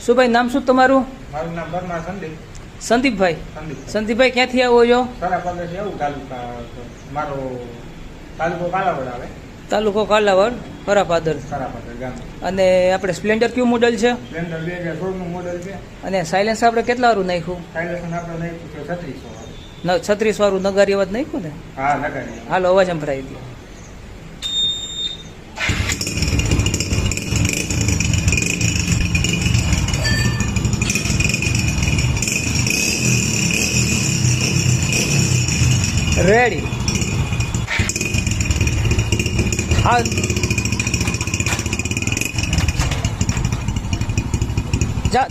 શું ભાઈ નામ શું તમારું? મારું નામ પરમાર સંદીપ. સંદીપભાઈ. સંદીપ. સંદીપભાઈ ક્યાંથી આવો છો? સરાપર છે એવું તાલુકા મારો તાલુકો કાલાવડ આવે. તાલુકો કાલાવડ, ખરાપાદર. સરાપર ગામ. અને આપણે સ્પ્લેન્ડર કયું મોડલ છે? સ્પ્લેન્ડર 2016 નું મોડેલ છે. અને સાયલેન્સ આપણે કેટલા વાળું નાખ્યું? સાયલેન્સ આપણે નાખ્યું છે 3600 વાળું. 36 વાળું નગારી અવાજ નાખ્યું ને? હા નગારી. હાલો અવાજ સંભળાવી દો. રેડી. હા જા.